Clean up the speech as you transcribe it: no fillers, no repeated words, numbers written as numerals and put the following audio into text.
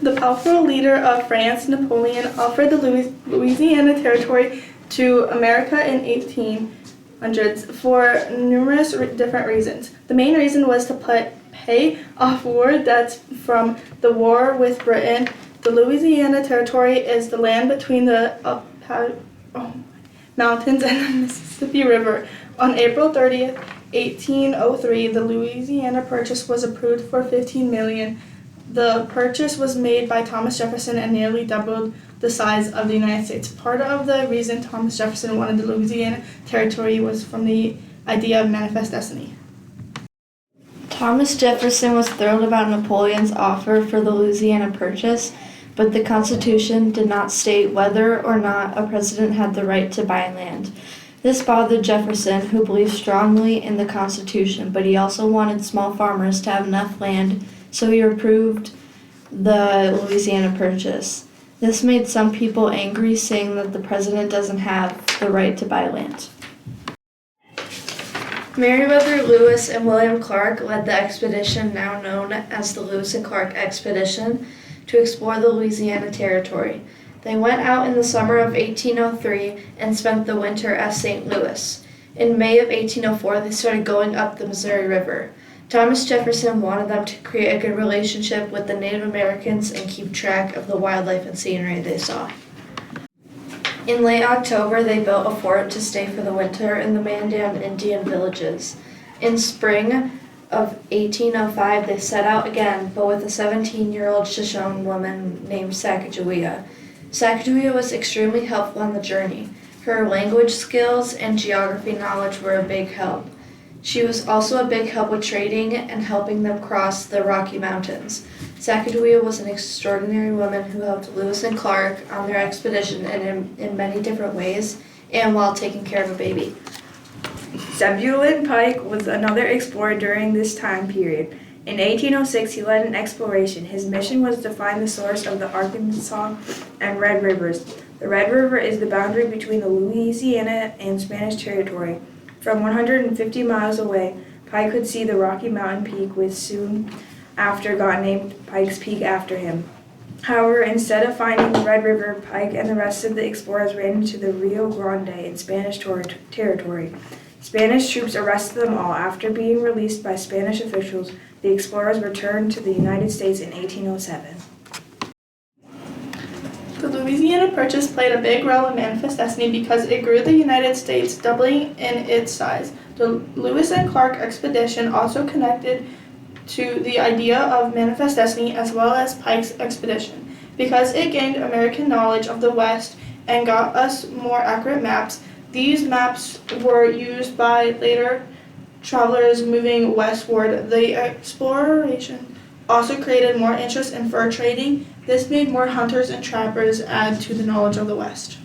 The powerful leader of France, Napoleon, offered the Louisiana Territory to America in 1800s for numerous different reasons. The main reason was to pay off war debts from the war with Britain. The Louisiana Territory is the land between the mountains and the Mississippi River. On April 30th, 1803, the Louisiana Purchase was approved for $15 million. The purchase was made by Thomas Jefferson and nearly doubled the size of the United States. Part of the reason Thomas Jefferson wanted the Louisiana Territory was from the idea of manifest destiny. Thomas Jefferson was thrilled about Napoleon's offer for the Louisiana Purchase, but the Constitution did not state whether or not a president had the right to buy land. This bothered Jefferson, who believed strongly in the Constitution, but he also wanted small farmers to have enough land, so he approved the Louisiana Purchase. This made some people angry, saying that the president doesn't have the right to buy land. Meriwether Lewis and William Clark led the expedition now known as the Lewis and Clark Expedition to explore the Louisiana Territory. They went out in the summer of 1803 and spent the winter at St. Louis. In May of 1804, they started going up the Missouri River. Thomas Jefferson wanted them to create a good relationship with the Native Americans and keep track of the wildlife and scenery they saw. In late October, they built a fort to stay for the winter in the Mandan Indian villages. In spring of 1805, they set out again, but with a 17-year-old Shoshone woman named Sacagawea. Sacagawea was extremely helpful on the journey. Her language skills and geography knowledge were a big help. She was also a big help with trading and helping them cross the Rocky Mountains. Sacagawea was an extraordinary woman who helped Lewis and Clark on their expedition in many different ways and while taking care of a baby. Zebulon Pike was another explorer during this time period. In 1806, he led an exploration. His mission was to find the source of the Arkansas and Red Rivers. The Red River is the boundary between the Louisiana and Spanish territory. From 150 miles away, Pike could see the Rocky Mountain Peak, which soon after got named Pike's Peak after him. However, instead of finding the Red River, Pike and the rest of the explorers ran into the Rio Grande in Spanish territory. Spanish troops arrested them all. After being released by Spanish officials, the explorers returned to the United States in 1807. The Louisiana Purchase played a big role in manifest destiny because it grew the United States, doubling in its size. The Lewis and Clark expedition also connected to the idea of manifest destiny as well as Pike's expedition. Because it gained American knowledge of the West and got us more accurate maps, these maps were used by later travelers moving westward. The exploration also created more interest in fur trading. This made more hunters and trappers add to the knowledge of the West.